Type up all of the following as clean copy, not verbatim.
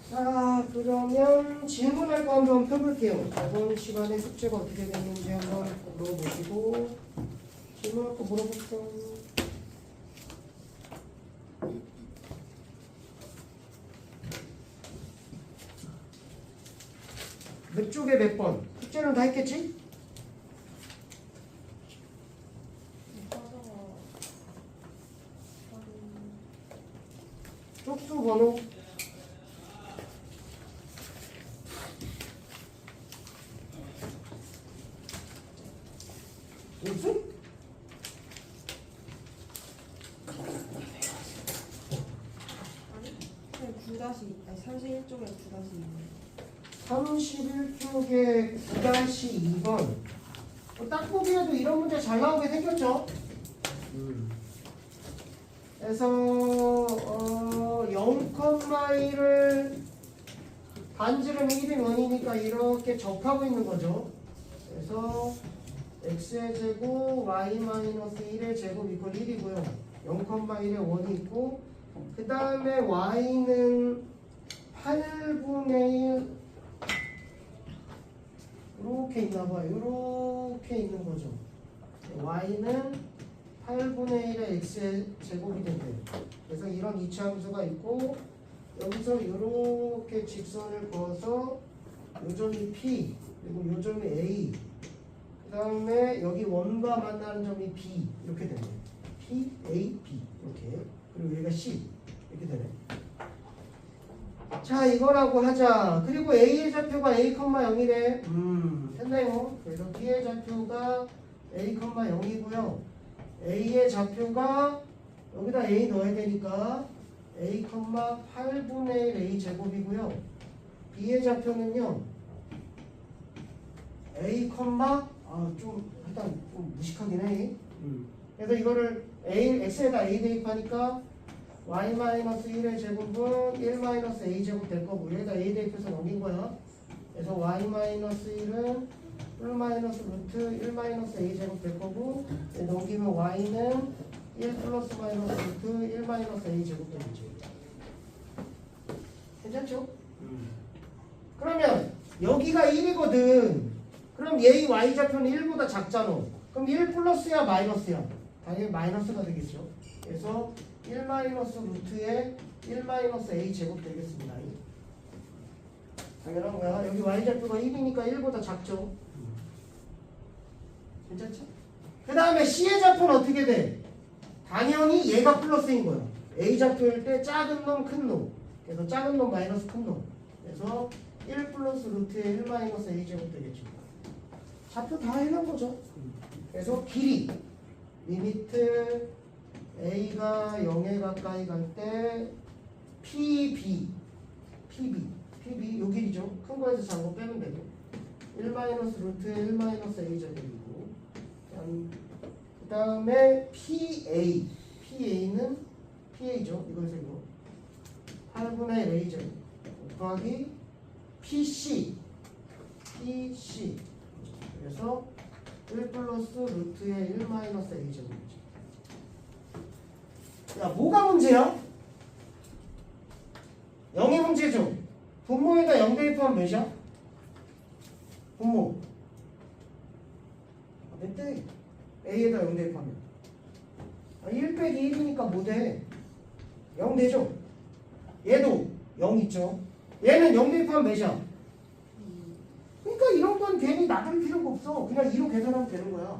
자, 그러면 질문할 거 한번 펴볼게요. 이번 시간에 숙제가 어떻게 됐는지 한번 물어보시고 질문할 거 물어볼게요. 몇 쪽에 몇 번? 숙제는 다 했겠지? 쪽수 번호 무슨? 그냥 9-2, 아니 31쪽에 9-2. 31쪽에 9-2번. 딱 보기에도 이런 문제 잘 나오게 생겼죠? 그래서 0,1을 반지름 1인 원이니까 이렇게 접하고 있는 거죠. 그래서 x의 제곱 y-1의 제곱 이퀄 1이고요. 0,1의 원이 있고 그 다음에 y는 8분의 1 이렇게 있나봐요. 이렇게 있는 거죠. y는 8분의 1의 x의 제곱이 된대요. 그래서 이런 이차함수가 있고 여기서 이렇게 직선을 그어서 요 점이 P 그리고 요 점이 A 그 다음에 여기 원과 만나는 점이 B 이렇게 되네. P, A, B 이렇게 그리고 여기가 C 이렇게 되네. 자 이거라고 하자. 그리고 A의 좌표가 A, 0이래. 됐네요. 그래서 B의 좌표가 A, 0이고요. A의 좌표가 여기다 A 넣어야 되니까 A, 8분의 1 A 제곱이고요. B의 좌표는요. A, 좀 일단 좀 무식하긴 해. 그래서 이거를 X에다 A 대입하니까 y-1의 제곱은 1-A 제곱 될 거고 여기다 A 대입해서 넘긴 거야. 그래서 y-1은 루트 1-A 제곱 될 거고 넘기면 y는 1 플러스 마이너스 루트 1-A 제곱 되겠죠. 괜찮죠? 그러면 여기가 1이거든. 그럼 얘의 y 좌표는 1보다 작잖아. 그럼 1 플러스야 마이너스야? 당연히 마이너스가 되겠죠. 그래서 1 마이너스 루트에 1-A 제곱 되겠습니다. 당연한 거야. 여기 y 좌표가 1이니까 1보다 작죠. 괜찮죠? 그 다음에 C의 좌표는 어떻게 돼? 당연히 얘가 플러스인 거야. A 좌표일 때 작은 놈, 큰 놈. 그래서 작은 놈 마이너스 큰 놈. 그래서 1 플러스 루트에 1-A 제곱 되겠죠. 좌표 다 해놓은 거죠. 그래서 길이 리미트 A가 0에 가까이 갈 때 PB 요 길이죠. 큰 거에서 작은 거 빼면 되고 1 루트에 1-A 제곱이고 그 다음에 PA는 PA죠. 이거에서 이거 8분의 A 제곱 곱하기 PC 그래서 1 플러스 루트에 1-A 제곱이죠. 야, 뭐가 문제야? 0의 문제죠. 분모에다 0 대입하면 몇이야? 분모 몇 대? A에다 0 대입하면 1 빼기 1이니까 뭐 돼? 0 되죠? 얘도 0 있죠? 얘는 0 대입하면 몇이야? 그러니까 이런 건 괜히 나눌 필요가 없어. 그냥 2로 계산하면 되는 거야.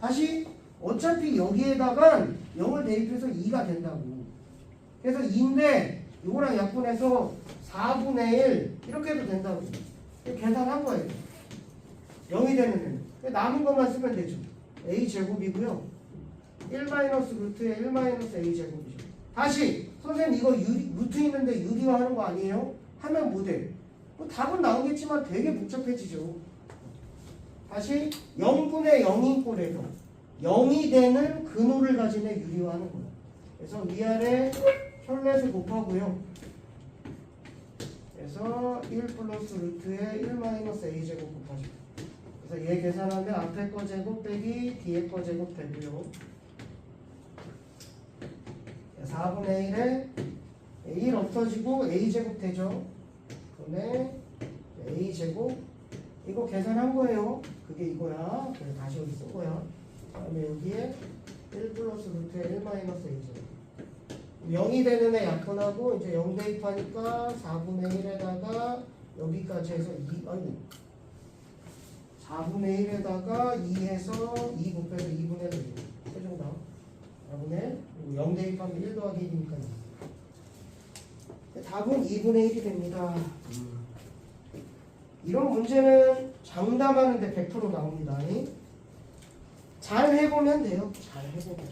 다시 어차피 여기에다가 0을 대입해서 2가 된다고. 그래서 2인데 이거랑 약분해서 4분의 1 이렇게 해도 된다고. 계산한 거예요. 0이 되는 애는. 남은 것만 쓰면 되죠. A 제곱이고요. 1 루트에 1-A 제곱이죠. 다시 선생님 이거 루트 있는데 유리화하는 거 아니에요? 하면 뭐 돼? 뭐 답은 나오겠지만 되게 복잡해지죠. 다시 0분의 0인 꼴에서 0이 되는 근호를 가진 애 유리화하는 거예요. 그래서 위아래 혈렛을 곱하고요. 그래서 1 플러스 루트에 1-A 제곱 곱하죠. 그래서 얘 계산하면 앞에 거 제곱 빼기 뒤에 거 제곱 되고요. 4분의 1에 1 없어지고 A 제곱 되죠. 분의 a제곱 이거 계산한 거예요. 그게 이거야. 그래서 다시 여기 쓴 거야. 그다음에 여기에 1 플러스 루트에 1 마이너스 a제곱 0이 되는 애 약분하고 이제 0 대입하니까 4분의 1에다가 여기까지 해서 2 아이고 4분의 1에다가 2 해서 2 곱해서 2분의 1 최종답 4분의 0 대입하면 1 더하기 1이니까 답은 2분의 1이 됩니다. 이런 문제는 장담하는데 100% 나옵니다. 잘 해보면 돼요. 잘 해보면.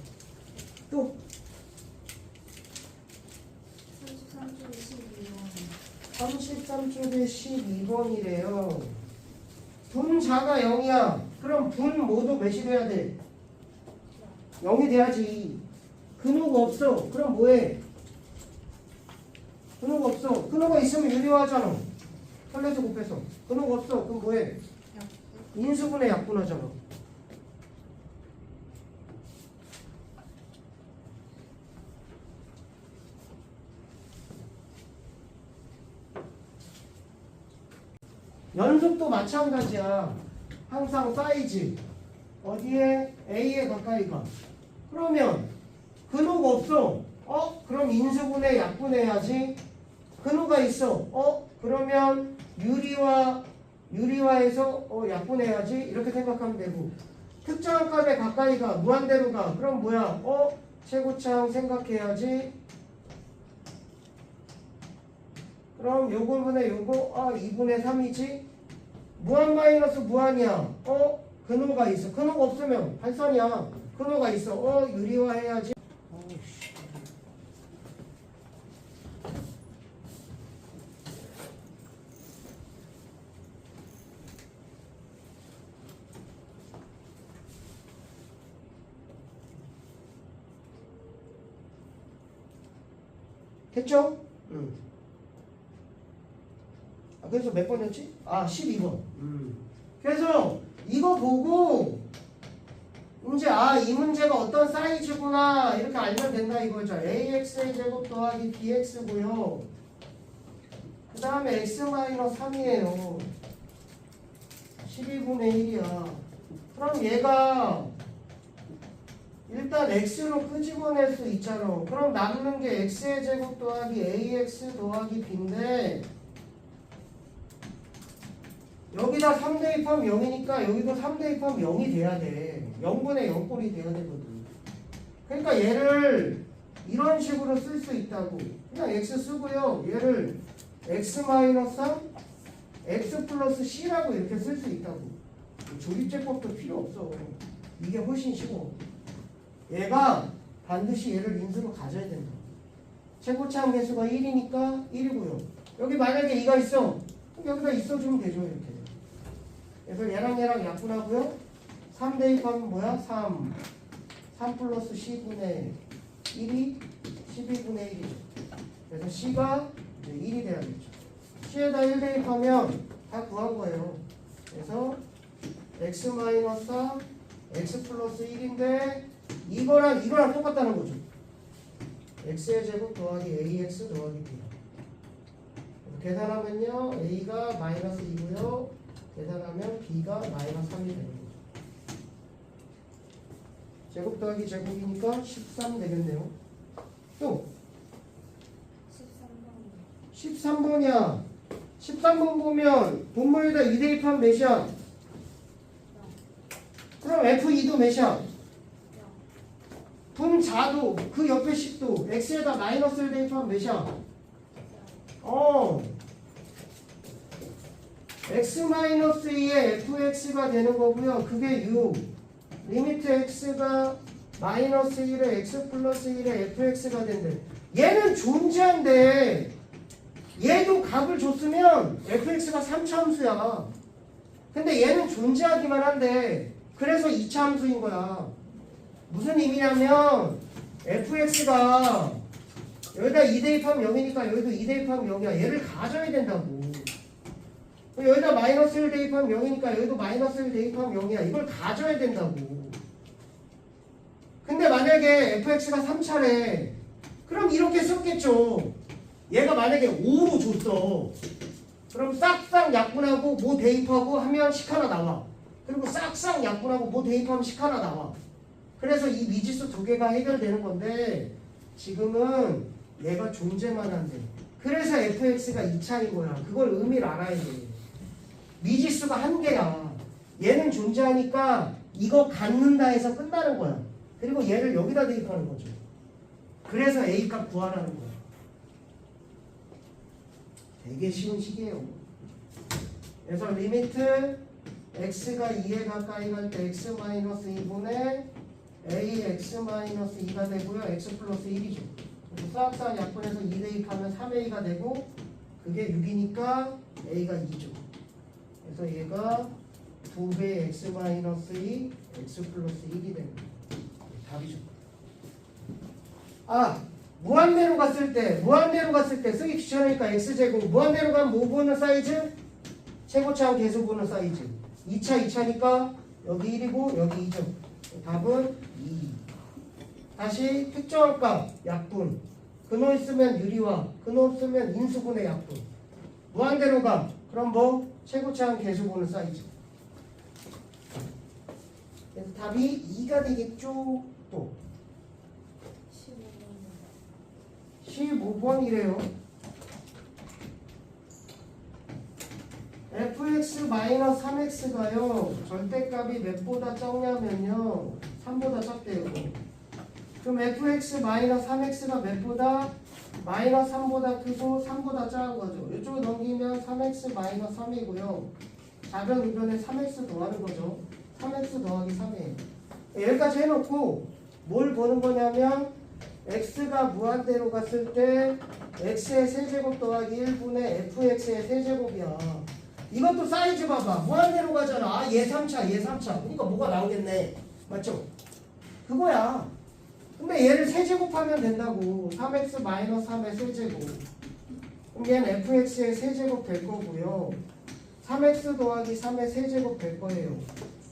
또 33쪽에 12번이래요. 분자가 0이야. 그럼 분 모두 몇이 돼야 돼? 0이 돼야지. 근호가 없어. 그럼 뭐해? 근호가 없어. 근호가 있으면 유리화하잖아. 설레서 곱해서. 근호가 없어. 그럼 뭐해? 인수분해 약분하잖아. 연속도 마찬가지야. 항상 사이즈 어디에? A에 가까이 가. 그러면 근호가 없어. 그럼 인수분해 약분해야지. 근호가 있어. 그러면 유리화해서 약분해야지. 이렇게 생각하면 되고. 특정한 값에 가까이 가. 무한대로 가. 그럼 뭐야? 최고차항 생각해야지. 그럼 요거분의 요거 2분의 3이지. 무한 마이너스 무한이야. 근호가 있어. 근호가 없으면 발산이야. 근호가 있어. 유리화해야지. 됐죠? 그래서 몇 번이었지? 12번. 그래서 이거 보고 이제 이 문제가 어떤 사이즈구나 이렇게 알면 된다 이거죠. ax의 제곱 더하기 bx고요. 그 다음에 x-3이에요. 12분의 1이야. 그럼 얘가 일단 x로 끄집어낼 수 있잖아. 그럼 남는 게 x의 제곱 더하기 ax 더하기 b인데 여기다 3 대입하면 0이니까 여기도 3 대입하면 0이 돼야 돼. 0분의 0꼴이 돼야 되거든. 그러니까 얘를 이런 식으로 쓸 수 있다고. 그냥 x 쓰고요. 얘를 x-3 x 플러스 c라고 이렇게 쓸 수 있다고. 조립제법도 필요 없어. 이게 훨씬 쉬워. 얘가 반드시 얘를 인수로 가져야 된다. 최고차항 개수가 1이니까 1이고요. 여기 만약에 2가 있어. 여기다 있어주면 되죠. 이렇게. 그래서 얘랑 약분하고요. 3 대입하면 뭐야? 3 플러스 C분의 1이 12분의 1이죠. 그래서 C가 이제 1이 돼야겠죠. C에다 1 대입하면 다 구한 거예요. 그래서 x-4 x 플러스 1인데 이거랑 똑같다는 거죠. x의 제곱 더하기 ax 더하기 b. 계산하면요 a가 마이너스 2고요. 계산하면 b가 마이너스 3이 되는 거죠. 제곱 더하기 제곱이니까 13 되겠네요. 또 13번이야. 13번 보면 분모에다 2 대입하면 몇이야? 그럼 F2도 몇이야? 분자도 그 옆에 10도 x에다 마이너스를 대입하면 몇이야? x-2의 fx가 되는 거고요. 그게 6. 리미트 x가 마이너스 1에 x 플러스 1에 fx가 된대. 얘는 존재한데 얘도 값을 줬으면 fx가 3차 함수야. 근데 얘는 존재하기만 한데 그래서 2차 함수인 거야. 무슨 의미냐면 fx가 여기다 2 대입하면 0이니까 여기도 2 대입하면 0이야. 얘를 가져야 된다고. 여기다 마이너스 1 대입하면 0이니까 여기도 마이너스 1 대입하면 0이야. 이걸 가져야 된다고. 근데 만약에 fx가 3차래. 그럼 이렇게 썼겠죠. 얘가 만약에 5로 줬어. 그럼 싹싹 약분하고 뭐 대입하고 하면 식 하나 나와. 그리고 싹싹 약분하고 뭐 대입하면 식 하나 나와. 그래서 이 미지수 두 개가 해결되는 건데 지금은 얘가 존재만 한대. 그래서 fx가 2차인 거야. 그걸 의미를 알아야 돼. 미지수가 한 개야. 얘는 존재하니까 이거 갖는다 해서 끝나는 거야. 그리고 얘를 여기다 대입하는 거죠. 그래서 a 값 구하라는 거야. 되게 쉬운 식이에요. 그래서 리미트 x가 2에 가까이 갈 때 x-2분의 ax-2가 되고요. x 플러스 1이죠. 싹싹 약분해서 2 대입하면 3a가 되고 그게 6이니까 a가 2죠. 그래서 얘가 2배 x-2 x 플러스 1이 됩니다. 답이죠. 무한대로 갔을 때 쓰기 귀찮으니까 x제곱 무한대로 가면 뭐 보는 사이즈? 최고차항 계수 보는 사이즈. 2차니까 여기 1이고 여기 2죠. 답은 2. 다시 특정한 값 약분. 근호 있으면 유리화, 근호 없으면 인수분해 약분. 무한대로 가. 그럼 뭐? 최고차항 계수 보는 사이즈. 그래서 답이 2가 되겠죠. 또 15번이래요. fx-3x가요 절대값이 몇보다 적냐면요 3보다 적대요. 그럼 fx-3x가 몇보다? 마이너스 3보다 크고 3보다 작은 거죠. 이쪽으로 넘기면 3x-3이고요 작은 우변에 3x 더하는 거죠. 3x 더하기 3이에요. 여기까지 해놓고 뭘 보는 거냐면 x가 무한대로 갔을 때 x의 세제곱 더하기 1분의 fx의 세제곱이야. 이것도 사이즈 봐봐. 무한대로 가잖아. 얘 3차 그러니까 뭐가 나오겠네. 맞죠? 그거야. 근데 얘를 세제곱하면 된다고. 3x-3의 세제곱. 그럼 얘는 fx의 세제곱 될 거고요. 3x 더하기 3의 세제곱 될 거예요.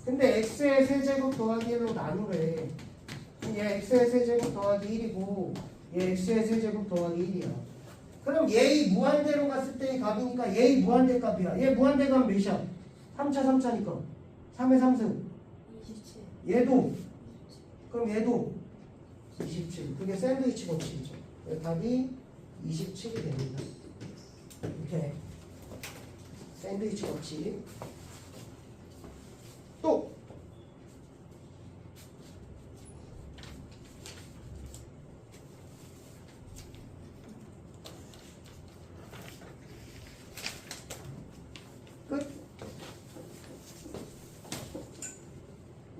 근데 x의 세제곱 더하기 1로 나누래. 얘 x의 세제곱 더하기 1이고 얘 x의 세제곱 더하기 1이야. 그럼 얘의 무한대로 갔을 때의 값이니까 얘의 무한대 값이야. 얘 무한대 값 몇이야? 3차니까 3의 3승 27. 얘도 그럼 얘도 27. 그게 샌드위치 법칙이죠. 답이 27이 됩니다. 이렇게 샌드위치 법칙. 또 끝.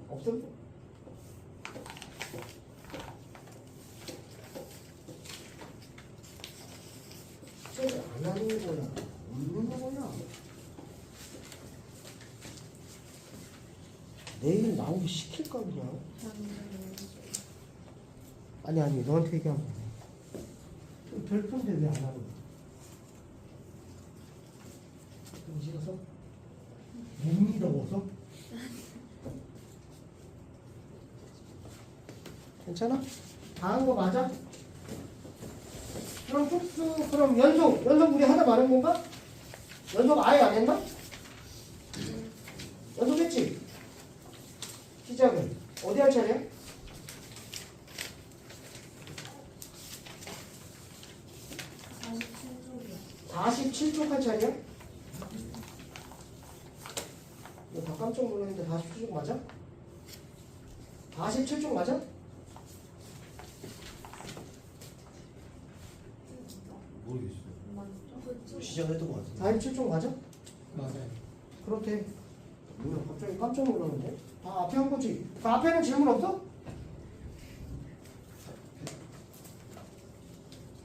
없음? 숙제를 안 하는 거야? 없는 거야? 내일 나오기 시킬까 그냥? 아니 너한테 얘기한 거야. 별픈데 왜 안 하는 거야? 싫어서? 못 믿어서? 괜찮아? 다 한 거 맞아? 그럼 複수 그럼 연속 우리 하나 말한 건가? 연속 아예 안 했나? 연속했지? 시작은 어디 할 차례야? 47쪽 할 차례야? 이거 다 깜짝 놀랐는데 47쪽 맞아? 47쪽 맞아? 모르겠어요. 시작했던 것 같은데. 47쪽 맞아? 맞아요. 그렇대. 뭐야 갑자기 깜짝 놀랐는데? 다 앞에 한 거지. 그 앞에는 질문 없어?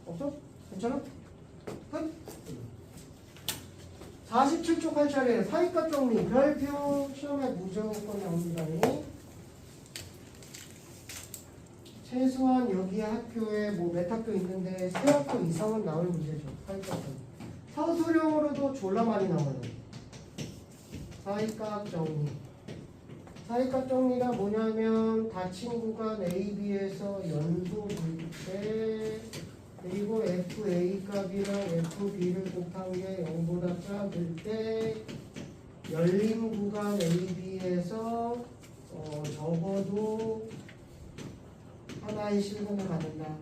없어? 괜찮아? 끝? 47쪽 할 차례 사이값 정리 별표 시험에 무조건 나옵니다. 최소한 여기 학교에 뭐 몇 학교 있는데 세 학교 이상은 나올 문제죠. 사이값 정리. 서술형으로도 졸라 많이 나와요. 사이값 정리. 사이값 정리가 뭐냐면 다 친구가 A, B에서 연속일 때 그리고 FA 값이랑 FB를 곱한 게 0보다 작을 때 열린 구간 AB에서 적어도 하나의 실근을 갖는다.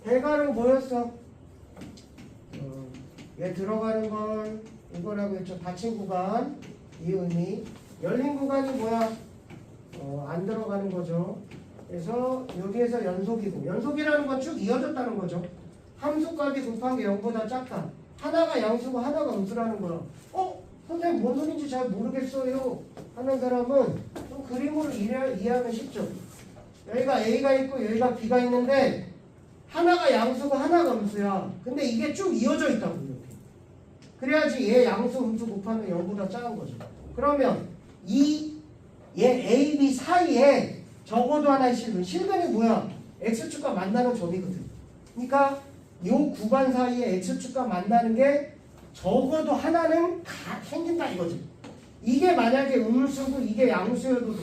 대괄호 뭐였어? 얘 들어가는 건 이거라고 했죠. 닫힌 구간. 이 의미. 열린 구간이 뭐야? 안 들어가는 거죠. 그래서 여기에서 연속이고, 연속이라는 건 쭉 이어졌다는 거죠. 함수값이 곱한 게 0보다 작다. 하나가 양수고 하나가 음수라는 거야. 선생님 뭔 소린지 잘 모르겠어요 하는 사람은 좀 그림으로 이해하면 쉽죠. 여기가 A가 있고 여기가 B가 있는데 하나가 양수고 하나가 음수야. 근데 이게 쭉 이어져 있다고 이렇게. 그래야지 얘 양수 음수 곱하면 0보다 작은 거죠. 그러면 얘 A, B 사이에 적어도 하나의 실근. 실근이 뭐야? X축과 만나는 점이거든. 그러니까 요 구간 사이에 X축과 만나는 게 적어도 하나는 생긴다 이거지. 이게 만약에 음수고 이게 양수여도 돼.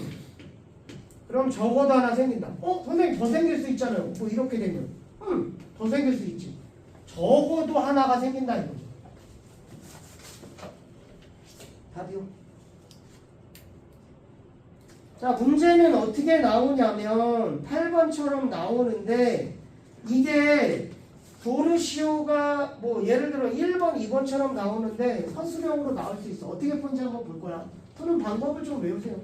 그럼 적어도 하나 생긴다. 선생님 더 생길 수 있잖아요. 뭐 이렇게 되면. 더 생길 수 있지. 적어도 하나가 생긴다 이거죠. 답이요. 자, 문제는 어떻게 나오냐면 8번처럼 나오는데 이게 도르시오가 뭐 예를 들어 1번, 2번처럼 나오는데 서술형으로 나올 수 있어. 어떻게 푸는지 한번 볼 거야. 푸는 방법을 좀 외우세요.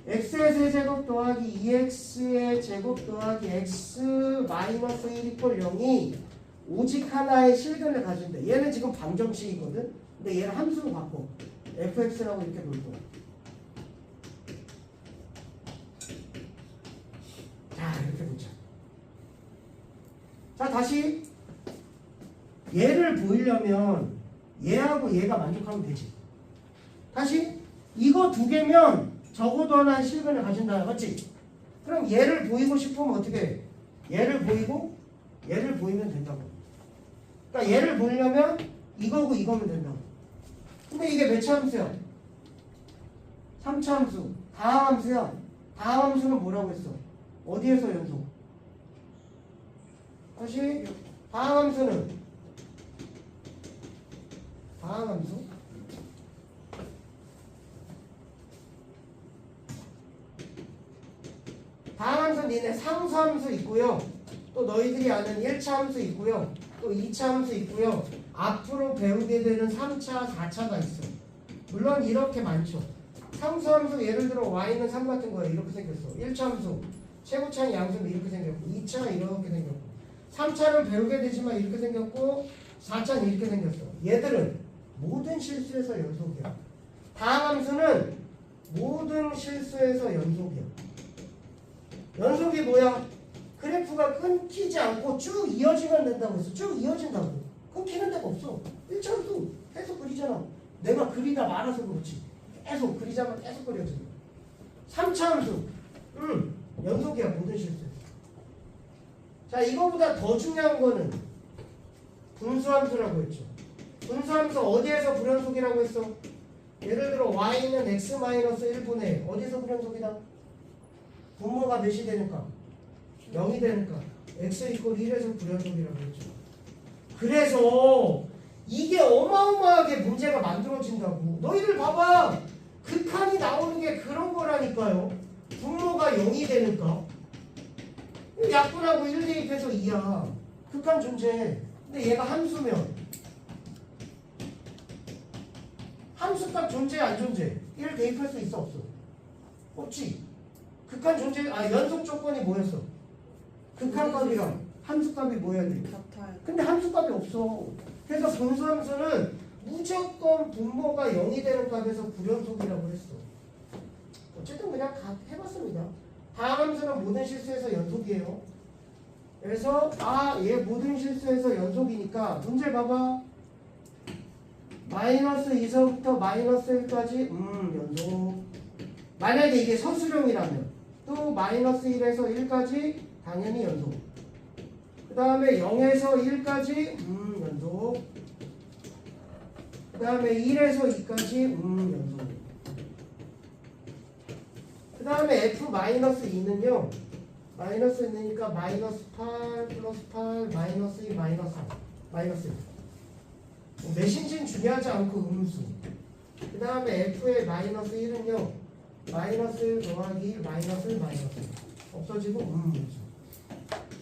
x의 세제곱 더하기 2x의 제곱 더하기 x 마이너스 1 이퀄 0이 오직 하나의 실근을 가진대. 얘는 지금 방정식이거든. 근데 얘를 함수로 바꿔. fx라고 이렇게 볼 거야. 자, 이렇게 보자. 자, 다시 얘를 보이려면 얘하고 얘가 만족하면 되지. 다시 이거 두 개면 적어도 하나의 실근을 가진다. 맞지? 그럼 얘를 보이고 싶으면 어떻게 해? 얘를 보이고 얘를 보이면 된다고. 그러니까 얘를 보려면 이거고 이거면 된다고. 근데 이게 몇 차 함수야? 3차 함수. 다항 함수야. 다항 함수는 뭐라고 했어? 어디에서 연속? 다시 다항 함수는 다항 함수? 다항 함수는 니네 상수 함수 있고요. 또 너희들이 아는 1차 함수 있고요. 또 2차 함수 있고요. 앞으로 배우게 되는 3차, 4차가 있어. 물론 이렇게 많죠. 상수 함수 예를 들어 y는 3 같은 거예요. 이렇게 생겼어. 1차 함수 최고차는 양수는 이렇게 생겼고 2차 이렇게 생겼고 3차는 배우게 되지만 이렇게 생겼고 4차는 이렇게 생겼어. 얘들은 모든 실수에서 연속이야. 다항 함수는 모든 실수에서 연속이야. 연속이 뭐야? 그래프가 끊기지 않고 쭉 이어지면 된다고 했어. 쭉 이어진다고. 끊기는 데가 없어. 1차 함수 계속 그리잖아. 내가 그리다 말아서 그렇지. 계속 그리자면 계속 그려지는 거야. 3차 함수 연속이야. 모든 실수에서. 자, 이거보다 더 중요한 거는 분수함수라고 했죠. 분수함수 어디에서 불연속이라고 했어? 예를 들어 y는 x-1분의 어디서 불연속이다? 분모가 몇이 되니까? 0이 되니까 x 이퀄 1에서 불연속이라고 했죠. 그래서 이게 어마어마하게 문제가 만들어진다고. 너희들 봐봐. 극한이 나오는 게 그런 거라니까요. 분모가 0이 되니까 약분하고 1 대입해서 2야. 극한 존재. 근데 얘가 함수면 함수값 존재 안 존재? 1 대입할 수 있어 없어? 없지. 극한 존재. 연속 조건이 뭐였어? 극한값이랑 함수값이 뭐여야 돼? 같아요. 근데 함수값이 없어. 그래서 분수함수는 무조건 분모가 0이 되는 값에서 불연속이라고 했어. 어쨌든 그냥 해봤습니다. 다항 함수는 모든 실수에서 연속이에요. 그래서 얘 모든 실수에서 연속이니까 문제 봐봐. 마이너스 2서부터 마이너스 1까지 연속. 만약에 이게 서술형이라면 또 마이너스 1에서 1까지 당연히 연속. 그 다음에 0에서 1까지 연속. 그 다음에 1에서 2까지 연속. 다음에 F-2는요 마이너스 있으니까 마이너스 8 플러스 8 마이너스 2 마이너스 3 마이너스 1 내신진 중요하지 않고 음수. 그 다음에 F의 마이너스 1은요 마이너스 1 더하기 1 마이너스 1 마이너스 1 없어지고 음수.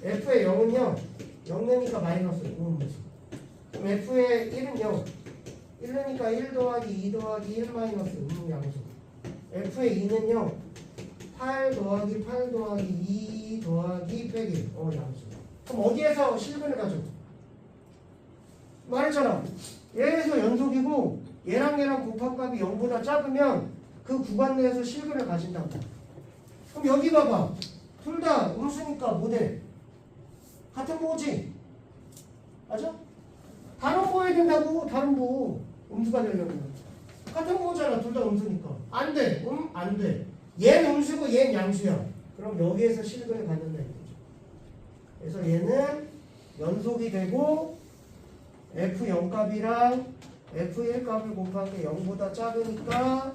F의 0은요 0 내니까 마이너스 1 음수. 그럼 F의 1은요 1 내니까 1 더하기 2 더하기 1 마이너스 양수. F의 2는요 8 더하기 8 더하기 2 더하기 빼기 1 양수. 그럼 어디에서 실근을 가져? 말했잖아. 얘에서 연속이고 얘랑 곱합값이 0보다 작으면 그 구간 내에서 실근을 가진다고. 그럼 여기 봐봐. 둘 다 음수니까 뭐돼? 같은 보지? 맞아? 다른 보여야 된다고. 다른 보. 음수가 되려면 같은 보잖아. 둘 다 음수니까 안 돼. 안 돼. 얘는 음수고 얘는 양수야. 그럼 여기에서 실근을 갖는다 이거죠. 그래서 얘는 연속이 되고 F0 값이랑 F1 값을 곱한 게 0보다 작으니까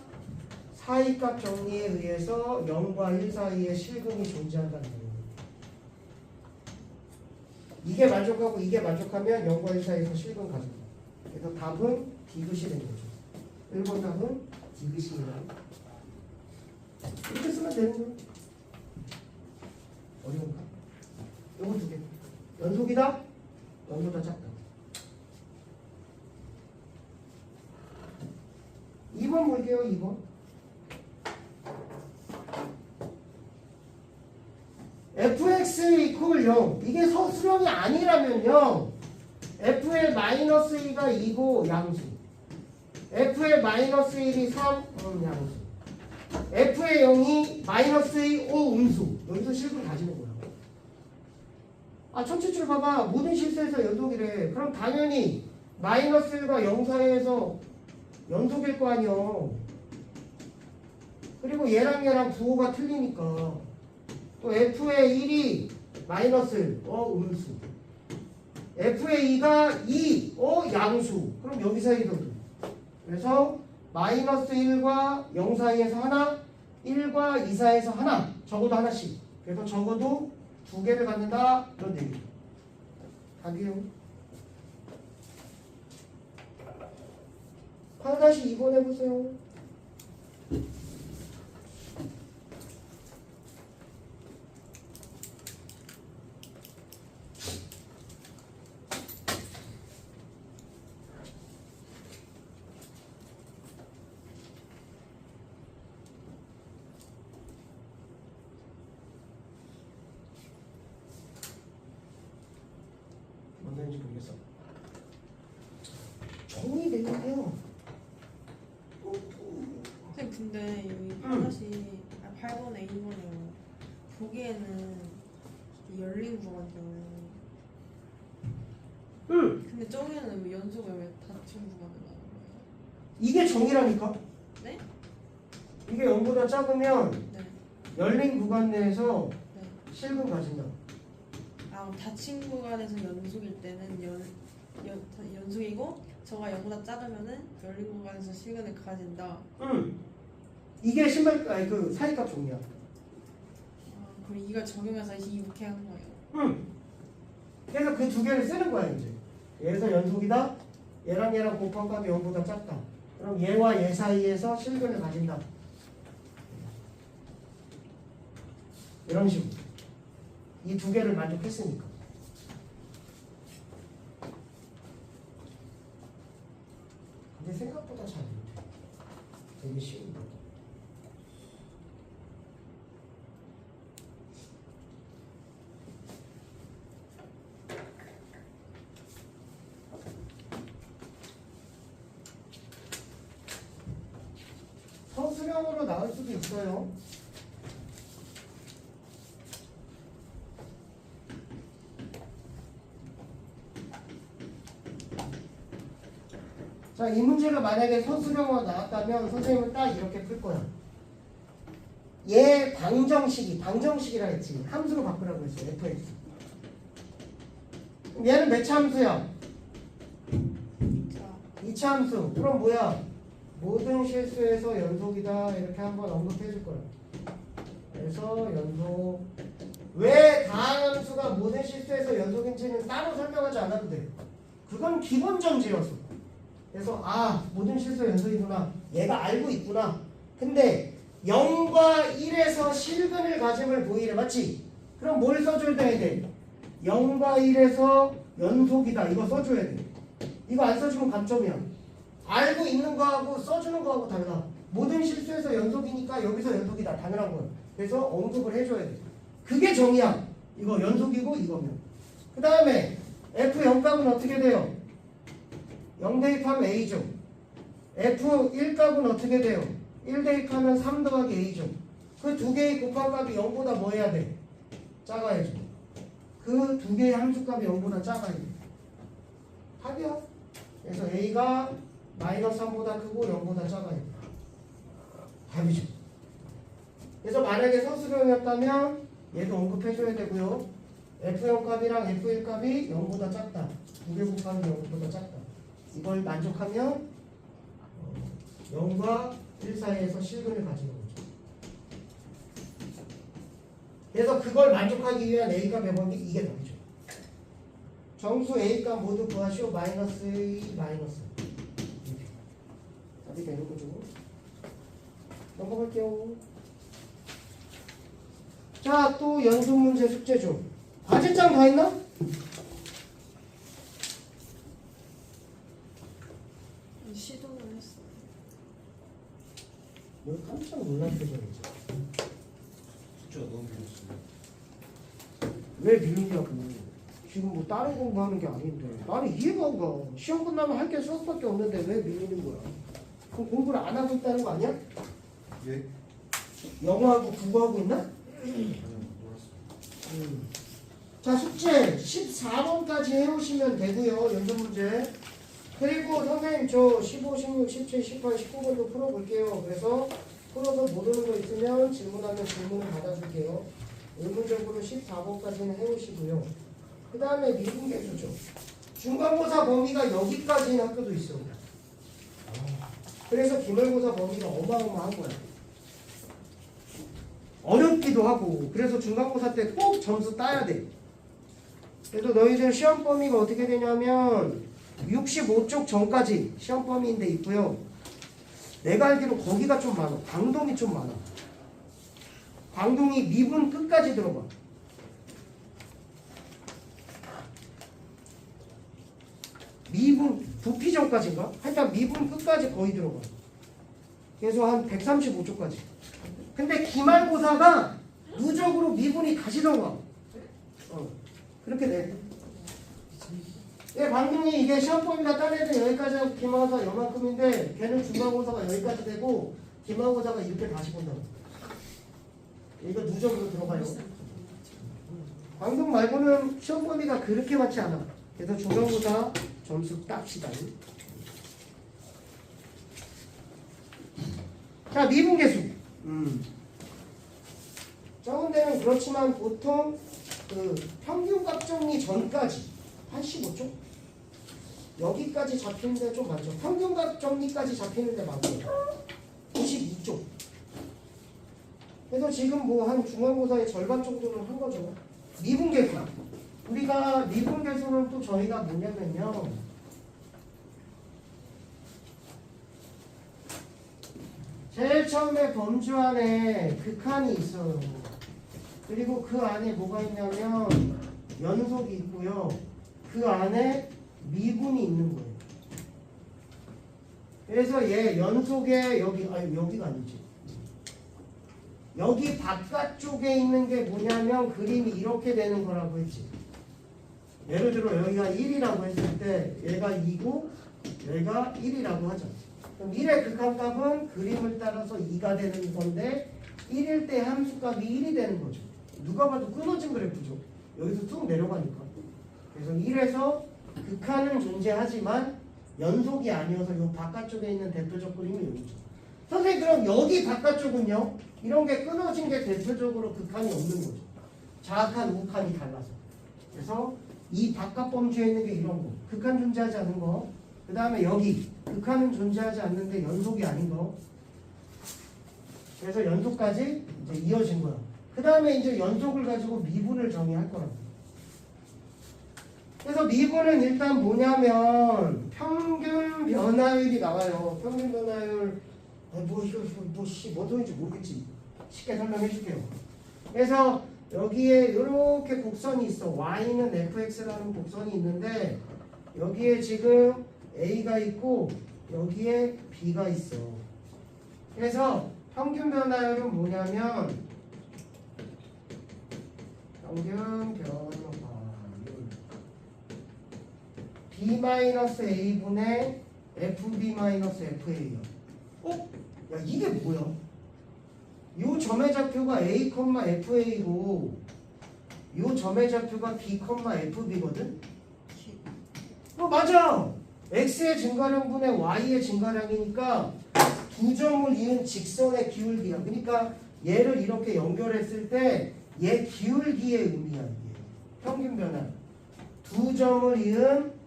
사이값 정리에 의해서 0과 1 사이에 실근이 존재한다는 거예요. 이게 만족하고 이게 만족하면 0과 1 사이에서 실근 가진다. 그래서 답은 디귿이 된 거죠. 1번 답은 디귿이에요. 이렇게 쓰면 되는 거예요. 어려운가? 요거 두 개. 연속이다? 0보다 작다. 2번 볼게요. 2번. fx 이퀄 0. 이게 수령이 아니라면요. f의 마이너스 2가 2고 양수. f의 마이너스 1이 3 양수. f의 0이 마이너스 2 5 음수. 여기서 실분 가지는 거야. 아, 첫째 줄 봐봐. 모든 실수에서 연속이래. 그럼 당연히 마이너스 1과 0 사이에서 연속일 거 아니요. 그리고 얘랑 부호가 틀리니까 또 f의 1이 마이너스 1, 음수. f의 2가 2, 양수. 그럼 여기 사이도. 그래서 마이너스 1과 0 사이에서 하나, 1과 2 사이에서 하나. 적어도 하나씩. 그래서 적어도 두 개를 갖는다. 이런 얘기죠. 답이요. 8-2번 해보세요. 뭔 소리인지 모르겠어. 정이 되는데요. 선생님 근데 여기 다시 8번에 2번이요. 보기에는 열린 구간이잖아요. 근데 저기에는 왜 연속을 왜 닫힌 구간을 하는 거예요? 이게 정이라니까? 네? 이게 0보다 작으면 네. 열린 구간 내에서 네. 실근 가진다. 아, 닫힌 구간에서 연속일 때는 연속이고 저가 0보다 작으면은 열린 구간에서 시간을 가진다. 이게 그 사이값 종이야. 아, 그럼 이걸 적용해서 이렇게 하는 거예요. 그래서 그 두 개를 쓰는 거야 이제. 얘에서 연속이다. 얘랑 곱한 값이 0보다 작다. 그럼 얘와 얘 사이에서 실근을 가진다. 이런 식으로. 이 두 개를 만족했으니까. 근데 생각보다 잘 못해. 되게 쉬운 거. 서술형으로 나올 수도 있어요. 자, 이 문제가 만약에 서술형으로 나왔다면 선생님은 딱 이렇게 풀 거야. 얘 방정식이라 했지. 함수로 바꾸라고 했어. fx. 그럼 얘는 몇 차 함수야? 자, 2차 함수. 그럼 뭐야? 모든 실수에서 연속이다. 이렇게 한번 언급해 줄 거야. 그래서 연속. 왜 다함수가 모든 실수에서 연속인지는 따로 설명하지 않아도 돼. 그건 기본 전제였어. 그래서 모든 실수 연속이구나. 얘가 알고 있구나. 근데 0과 1에서 실근을 가짐을 보이래. 맞지? 그럼 뭘 써줘야 돼? 0과 1에서 연속이다. 이거 써줘야 돼. 이거 안 써주면 감점이야. 알고 있는 거하고 써주는 거하고 달라. 모든 실수에서 연속이니까 여기서 연속이다. 당연한 거야. 그래서 언급을 해줘야 돼. 그게 정의야. 이거 연속이고 이거면. 그 다음에 F0값은 어떻게 돼요? 0 대입하면 A죠. F1값은 어떻게 돼요? 1 대입하면 3 더하기 A죠. 그 두 개의 곱합값이 0보다 뭐 해야 돼? 작아야죠. 그 두 개의 함수값이 0보다 작아야 돼. 답이야. 그래서 A가 마이너스 3보다 크고 0보다 작아야 돼. 답이죠. 그래서 만약에 서술형이었다면 얘도 언급해줘야 되고요. F0 값이랑 F1 값이 0보다 작다. 두 개 곱하면 0보다 작다. 이걸 만족하면 0과 1 사이에서 실근을 가지는 거죠. 그래서 그걸 만족하기 위한 A값 배분이 이게 답이죠. 정수 A값 모두 구하시오. 마이너스 2 마이너스. 답이 되는 거죠. 넘어갈게요. 자, 또 연습 문제 숙제죠. 과제장 다 했나? 시도는 했어요. 뭘 깜짝 놀란 표정이지. 숙제가 너무 길었어요. 왜 밀리냐고. 지금 뭐 다른 공부하는 게 아닌데. 나는 이해가 안 가. 시험 끝나면 할 게 수업밖에 없는데 왜 밀리는 거야? 그럼 공부를 안 하고 있다는 거 아니야? 예? 영어하고 국어하고 있나? 몰랐어요. 자, 숙제 14번까지 해오시면 되고요. 연습 문제. 그리고 선생님 저 15, 16, 17, 18, 19번도 풀어볼게요. 그래서 풀어서 모르는 거 있으면 질문하면 질문을 받아줄게요. 의무적으로 14번까지는 해오시고요. 그 다음에 미분계수죠. 중간고사 범위가 여기까지인 학교도 있어. 그래서 기말고사 범위가 어마어마한 거야. 어렵기도 하고. 그래서 중간고사 때 꼭 점수 따야 돼. 그래도 너희들 시험 범위가 어떻게 되냐면 65쪽 전까지 시험 범위인데 있고요. 내가 알기로 거기가 좀 많아. 광동이 좀 많아. 광동이 미분 끝까지 들어가. 미분 부피 전까지인가? 하여튼 미분 끝까지 거의 들어가. 그래서 한 135쪽까지. 근데 기말고사가 누적으로 미분이 다시 들어가. 그렇게 돼. 예, 방금이 이게 시험 범위가 딴 애들 여기까지 하고 기말고사 요만큼인데 걔는 중간고사가 여기까지 되고 기말고사가 이렇게 다시 본다고. 이거 누적으로 들어가요. 방금 말고는 시험 범위가 그렇게 많지 않아. 그래서 중간고사 점수 땁시다. 자, 미분계수. 적은 데는 그렇지만 보통 그 평균값 정리 전까지 85쪽? 여기까지 잡히는 데 좀 많죠. 평균값 정리까지 잡히는 데 많고 92쪽. 그래서 지금 뭐 한 중간고사의 절반 정도는 한 거죠. 미분계수. 우리가 미분계수는 또 저희가 뭐냐면요. 제일 처음에 범주 안에 극한이 있어요. 그리고 그 안에 뭐가 있냐면 연속이 있고요. 그 안에 미분이 있는 거예요. 그래서 얘 연속에 여기가 아니지. 여기 바깥쪽에 있는 게 뭐냐면 그림이 이렇게 되는 거라고 했지. 예를 들어 여기가 1이라고 했을 때 얘가 2고 얘가 1이라고 하죠. 그럼 1의 극한값은 그림을 따라서 2가 되는 건데 1일 때 함수값이 1이 되는 거죠. 누가 봐도 끊어진 그래프죠. 여기서 쭉 내려가니까. 그래서 1에서 극한은 존재하지만 연속이 아니어서 이 바깥쪽에 있는 대표적 그림이 여기죠. 선생님 그럼 여기 바깥쪽은요? 이런 게 끊어진 게 대표적으로 극한이 없는 거죠. 좌칸, 우칸이 달라서. 그래서 이 바깥 범주에 있는 게 이런 거. 극한 존재하지 않는 거. 그 다음에 여기 극한은 존재하지 않는데 연속이 아닌 거. 그래서 연속까지 이제 이어진 거야. 그 다음에 이제 연속을 가지고 미분을 정의할 거라고. 그래서 미분은 일단 뭐냐면 평균 변화율이 나와요. 평균 변화율 뭐 소리인지 모르겠지. 쉽게 설명해 줄게요. 그래서 여기에 이렇게 곡선이 있어. y는 fx라는 곡선이 있는데 여기에 지금 a가 있고 여기에 b가 있어. 그래서 평균 변화율은 뭐냐면 평균 변화율 b-a분의 fb-fa야. 야 이게 뭐야? 요 점의 좌표가 a, fa고 요 점의 좌표가 b, fb거든? 맞아! x의 증가량분의 y의 증가량이니까 두 점을 이은 직선의 기울기야. 그러니까 얘를 이렇게 연결했을 때 얘 기울기의 의미야. 이게 평균 변화. 두 점을 이은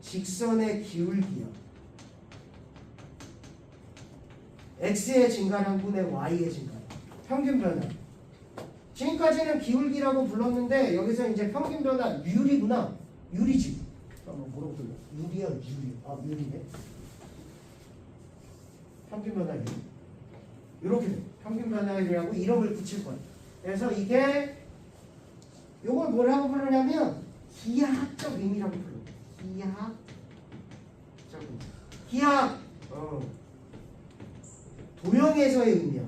직선의 기울기야. x의 증가량분의 y의 증가량. 평균 변화. 지금까지는 기울기라고 불렀는데 여기서 이제 평균 변화 유리구나. 유리지. 뭐라고 불러? 유리야, 유리. 유리네. 평균 변화율. 이렇게 돼. 평균 변화율이라고 이름을 붙일 거야. 그래서 이게 요걸 뭐라고 부르냐면 기하학적 의미라고 불러. 기하학적 의미. 기하학. 도형에서의 의미야.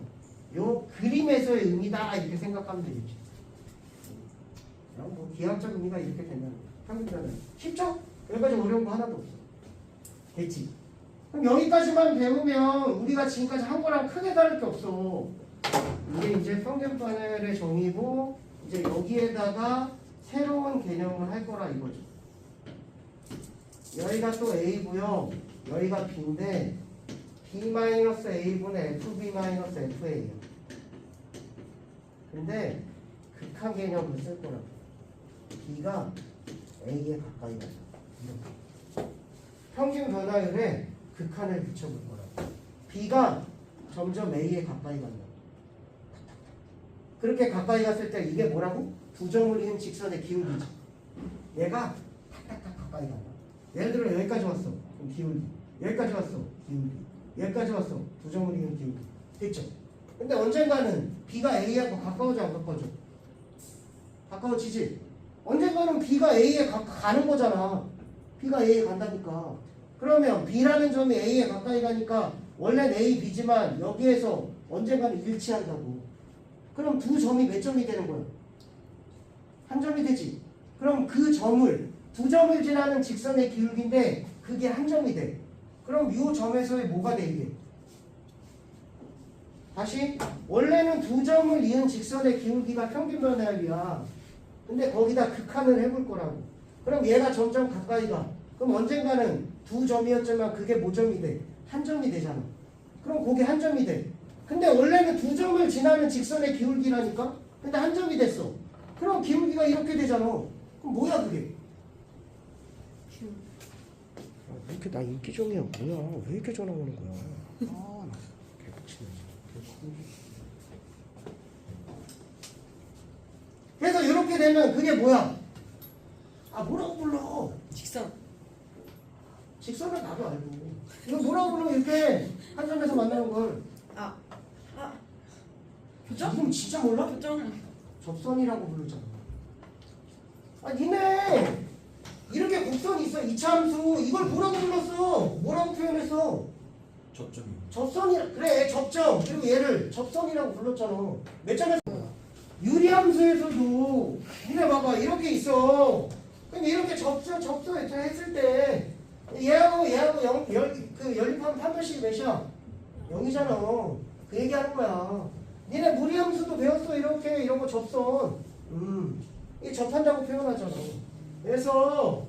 요 그림에서의 의미다 이렇게 생각하면 되겠지. 뭐 기하학적 의미가 이렇게 된다는 거야. 평균 변화율. 쉽죠? 여기까지 어려운 거 하나도 없어. 됐지? 그럼 여기까지만 배우면 우리가 지금까지 한 거랑 크게 다를 게 없어. 이게 이제 평균 변화율의 정의고 이제 여기에다가 새로운 개념을 할 거라 이거죠. 여기가 또 A고요. 여기가 B인데 B-A분의 FB-FA예요. 근데 극한 개념을 쓸 거라고. B가 A에 가까이 가서 이렇게. 평균 변화율에 극한을 붙여볼 거라고. B가 점점 A에 가까이 간다. 그렇게 가까이 갔을 때 이게 뭐라고? 두 점을 이은 직선의 기울기죠. 얘가 탁탁탁 가까이 간다. 예를 들어 여기까지 왔어. 그럼 기울기. 여기까지 왔어. 기울기. 여기까지 왔어. 두 점을 이은 기울기. 됐죠? 근데 언젠가는 B가 A하고 가까워져 안 가까워져? 가까워지지? 언젠가는 B가 A에 가는 거잖아. B가 A에 간다니까. 그러면 B라는 점이 A에 가까이 가니까 원래는 A, B지만 여기에서 언젠가는 일치한다고. 그럼 두 점이 몇 점이 되는 거야? 한 점이 되지. 그럼 그 점을 두 점을 지나는 직선의 기울기인데 그게 한 점이 돼. 그럼 이 점에서의 뭐가 돼 이게? 다시 원래는 두 점을 이은 직선의 기울기가 평균 변화율이야. 근데 거기다 극한을 해볼 거라고. 그럼 얘가 점점 가까이 가. 그럼 언젠가는 두 점이었지만 그게 뭐 점이 돼? 한 점이 되잖아. 그럼 그게 한 점이 돼. 근데 원래는 두 점을 지나는 직선의 기울기라니까? 근데 한 점이 됐어. 그럼 기울기가 이렇게 되잖아. 그럼 뭐야 그게? 왜 이렇게 나 인기종이야 뭐야? 왜 이렇게 전화 오는 거야? 나 개빡치네. 그래서 이렇게 되면 그게 뭐야? 뭐라고 불러? 직선. 직선은 나도 알고. 이거 뭐라고 불러? 이렇게 한 점에서 만나는 걸. 교점? 지금 진짜 몰라? 교점. 접선이라고 부르잖아. 니네 이렇게 곡선이 있어. 이차함수 이걸 뭐라고 불렀어? 뭐라고 표현했어? 접점이요. 접선이라 그래. 접점. 그리고 얘를 접선이라고 불렀잖아. 몇 점에서? 유리함수에서도 니네 봐봐 이렇게 있어. 그럼 이렇게 접선했을 때 얘하고 연립하면 판별식이 몇이야? 0이잖아. 그 얘기하는 거야. 니네 무리함수도 배웠어. 이렇게 이런 거 접선. 이 접한다고 표현하잖아. 그래서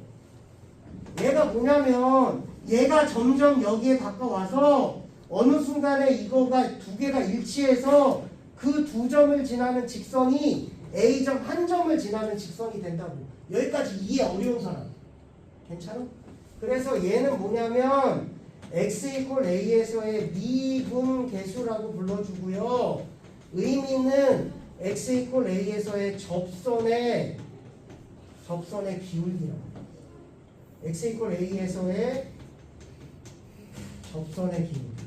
얘가 뭐냐면 얘가 점점 여기에 가까워서 어느 순간에 이거가 두 개가 일치해서 그 두 점을 지나는 직선이 A점 한 점을 지나는 직선이 된다고. 여기까지 이해 어려운 사람 괜찮아? 그래서 얘는 뭐냐면 x 이퀄 a에서의 미분 계수라고 불러주고요. 의미는 x 이퀄 a에서의 접선의 기울기라고. x 이퀄 a에서의 접선의 기울기.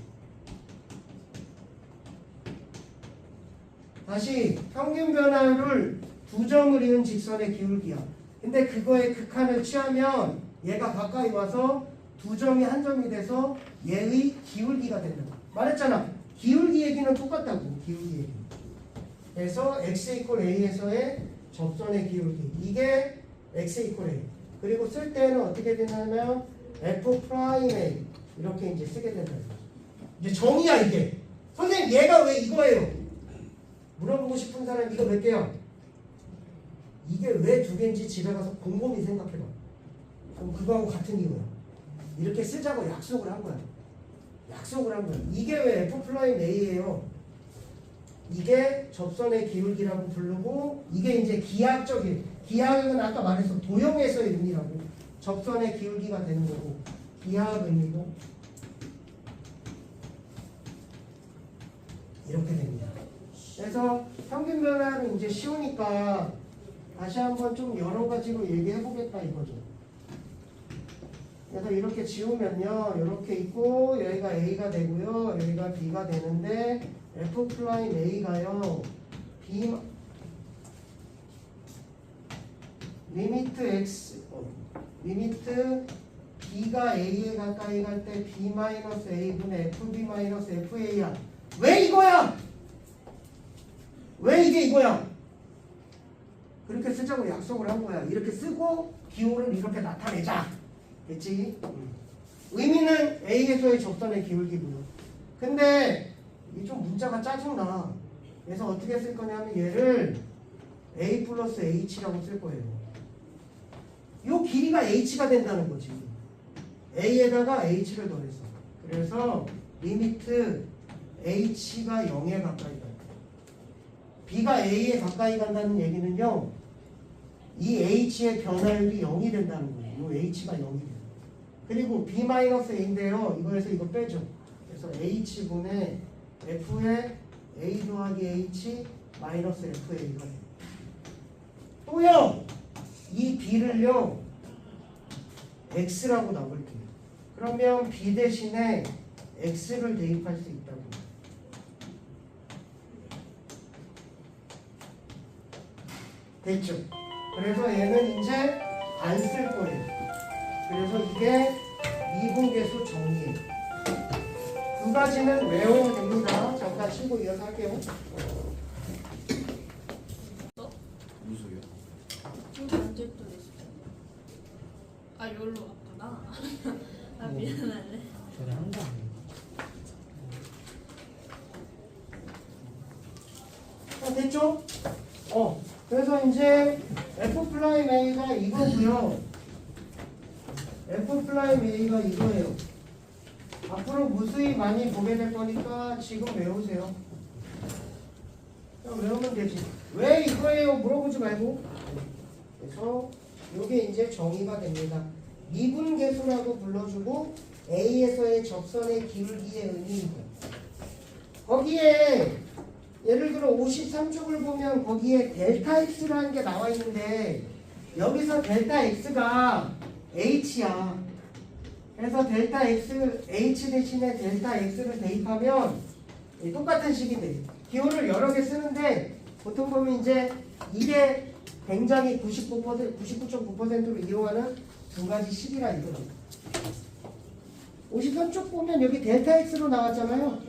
다시 평균 변화를 두 점을 이은 직선의 기울기야. 근데 그거의 극한을 취하면 얘가 가까이 와서 두 점이 한 점이 돼서 얘의 기울기가 된다. 말했잖아. 기울기 얘기는 똑같다고. 기울기 얘기. 그래서 x 이퀄 a에서의 접선의 기울기. 이게 x 이퀄 a. 그리고 쓸 때는 어떻게 되냐면 f 프라임 a 이렇게 이제 쓰게 된다. 이제 정의야 이게. 선생님 얘가 왜 이거예요? 물어보고 싶은 사람 이거 몇 개야? 이게 왜 두 개인지 집에 가서 곰곰이 생각해봐. 그럼 그거하고 같은 이유야. 이렇게 쓰자고 약속을 한 거야. 약속을 한 거야. 이게 왜 f 프라임 a예요? 이게 접선의 기울기라고 부르고 이게 이제 기하학적인 기하학은 아까 말했어 도형에서의 의미라고 접선의 기울기가 되는 거고 기하학 의미고 이렇게 됩니다. 그래서 평균 변화는 이제 쉬우니까 다시 한번 좀 여러 가지로 얘기해 보겠다 이거죠. 그래서 이렇게 지우면요 이렇게 있고 여기가 a가 되고요 여기가 b가 되는데 f 프라임 a가요 b 리미트 x 리미트 b가 a에 가까이 갈 때 b 마이너스 a분의 fb 마이너스 fa야. 왜 이거야? 왜 이게 이거야? 그렇게 쓰자고 약속을 한 거야. 이렇게 쓰고 기호를 이렇게 나타내자. 됐지? 의미는 A에서의 접선의 기울기고요. 근데 이 좀 문자가 짜증나. 그래서 어떻게 쓸 거냐면 얘를 A 플러스 H라고 쓸 거예요. 요 길이가 H가 된다는 거지. A에다가 H를 더했어. 그래서 리미트 H가 0에 가까이 가. B가 A에 가까이 간다는 얘기는요. 이 H의 변화율이 0이 된다는 거예요. 이 H가 0이 돼요. 그리고 B-A인데요. 이거에서 이거 빼죠. 그래서 H분의 F의 A 더하기 H 마이너스 FA가 돼요. 또요. 이 B를요. X라고 나올게요. 그러면 B 대신에 X를 대입할 수 있다고. 됐죠? 그래서 얘는 이제 안 쓸 거예요. 그래서 이게 미분계수 정리예요. 두 가지는 외워야 됩니다. 잠깐 쉬고 이어서 할게요. 무슨 소리야? 여기 앉아있던 애 진짜. 아 여기로 왔구나. 아 미안하네. 저래 한다. 됐죠? 그래서 이제 f 프라임 a가 이거고요. f 프라임 a가 이거예요. 앞으로 무수히 많이 보게 될 거니까 지금 외우세요. 그냥 외우면 되지. 왜 이거예요? 물어보지 말고. 그래서 이게 이제 정의가 됩니다. 미분계수라고 불러주고 a에서의 접선의 기울기의 의미이고 거기에 예를 들어 53쪽을 보면 거기에 델타 x라는 게 나와 있는데 여기서 델타 x가 h야. 그래서 델타 x h 대신에 델타 x를 대입하면 똑같은 식이 돼. 기호를 여러 개 쓰는데 보통 보면 이제 이게 굉장히 99.9%로 이용하는 두 가지 식이라 이거죠. 53쪽 보면 여기 델타 x로 나왔잖아요.